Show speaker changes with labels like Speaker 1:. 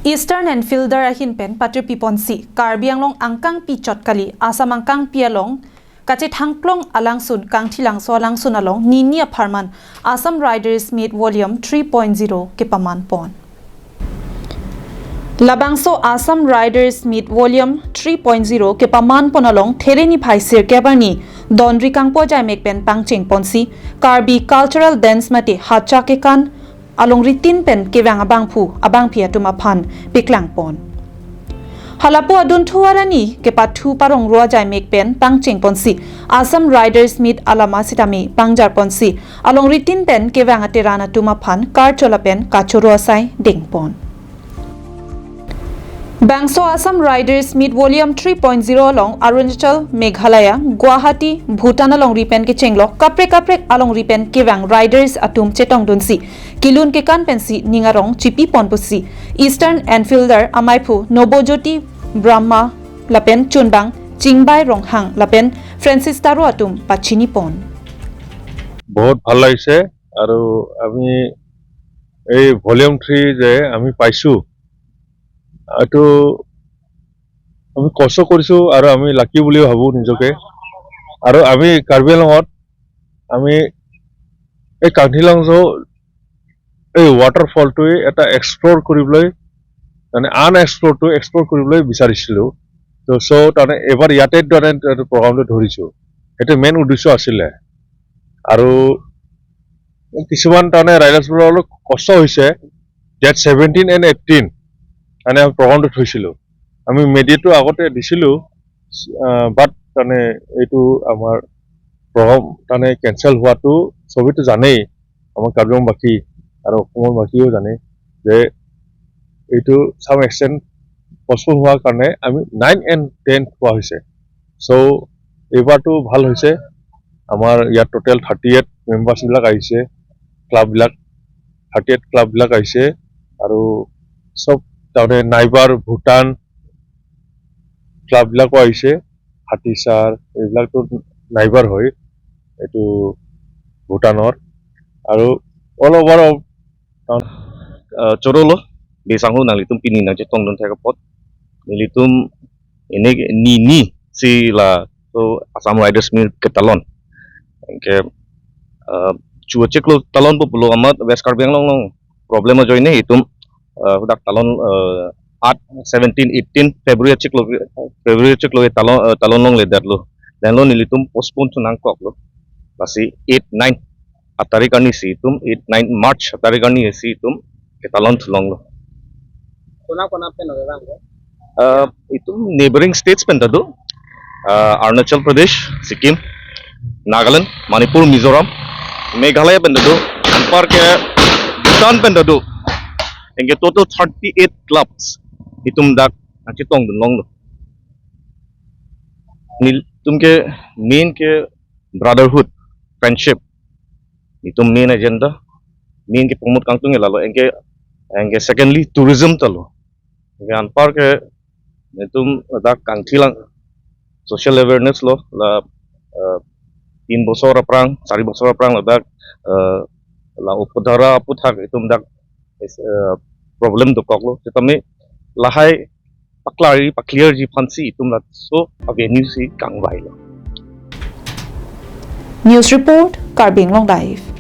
Speaker 1: Eastern and Fielder ahin pen patir piponsi Karbi Anglong angkang pi chotkali Assam angkang pialong kache thangklong alanksun kangthilangso alanksun along nini apharman Assam Riders Meet Volume 3.0 kapaman pon Labangso Assam Riders Meet Volume 3.0 kapaman pon along thereni phai sirkebani Dondri kangpo jai mekpen pangching ponsi Karbi cultural dance mate hacha ke kan along ritin pen kewang abang pia tuma phan piklang pon halapo adun thuarani ke pathu parong ro jai mekpen pangching ponsi Assam Riders Meet alama sitami pangjar ponsi along ritin pen kewang aterana tuma phan kar chola pen kachoro asai ding pon Bangso Assam Riders Meet Volume 3.0 along Arunachal, Meghalaya, Guwahati, Bhutan along ripen ke chenglok kaprek along ripen kewang Riders atum chetong dunsi kilun ke kan pensi ningarong chipi ponpusi Eastern and Fielder amaipu Nobojoti Brahma lapen chunbang Chingbai ronghang lapen Francis Taro atum pachini pon
Speaker 2: বহুত ভাল লাগিছে আৰু আমি এই volume 3 যে আমি পাইছো এটো আমি কষ্ট কৰিছো আৰু আমি লাকি বুলি ভাবো নিজকে আৰু আমি কাৰ্বি আংলঙত আমি এই কাংথিলাংছো এই ওয়াটাৰফলটো এটা এক্সপ্লোৰ কৰিবলৈ মানে আনএক্সপ্লোৰটো এক্সপ্লোৰ কৰিবলৈ বিচাৰিছিলো তো সো তানে এবাৰ ইয়াতে প্ৰগ্ৰামটো ধৰিছো এটা মেইন উদ্দেশ্য আছিল আৰু কিছুমান তানে ৰাইডাৰ্ছবোৰৰ অলপ কষ্ট হৈছে ডেট 17 এণ্ড 18 মানে প্ৰগ্ৰামটো থৈছিলো আমি মিডিয়াটো আগতে দিছিলো বাট তানে এইটো আমাৰ প্ৰগ্ৰাম তানে কেনসেল হোৱাটো সবেতো জানেই আমাৰ কাৰ্বিংবাসী আৰু অসমৰ বাসীও জানে যে এইটো সাম এক্সটেন্ট পষ্টপন হোৱাৰ কাৰণে আমি 9 এণ্ড 10 হোৱা হৈছে সো এইবাৰটো ভাল হৈছে আমাৰ ইয়াত টোটাল 38 মেম্বাৰ্স বিলাক আহিছে ক্লাব বিলাক 38 ক্লাব বিলাক আহিছে আৰু সব তাৰে নাইবাৰ ভুটান ক্লাব বিলাক আহিছে হাতিসাৰ এইবিলাকটো নাইবাৰ হয় এটো ভুটানৰ আৰু all over
Speaker 3: Corolo besangho nalitum pini na jetong don theka pot nilitum ini ni si la so Assam Riders Meet ke talon ke chua cheklo talon po pulo amat West Karbi Anglong long problem ajo ini itum dak talon 8 17 18 February cheklo talon long le datlo dan lo nilitum postpone to nangkok lo basi 8 9 atarikani si itum 8 9 March atarikani si itum ke talon tulong lo
Speaker 4: kona pen orang ko
Speaker 3: itu neighboring states pen tado Arunachal Pradesh Sikkim Nagaland Manipur Mizoram Meghalaya pen tado anpar ke Bhutan pen tado engke total 38 clubs itum dak chitong dunlong lo nil tumke main ke brotherhood friendship itum main agenda main ke promote kangtung lalo engke secondly tourism talo anpar ke itum dak kangthilang social awareness lo la 3 bosor aprang 4 bosor aprang dak la upodhara aputhak itum dak problem do koklo tami lahai pakliar ji phansi itum la so avenue si kangwai lo
Speaker 1: News report Karbi Anglong Live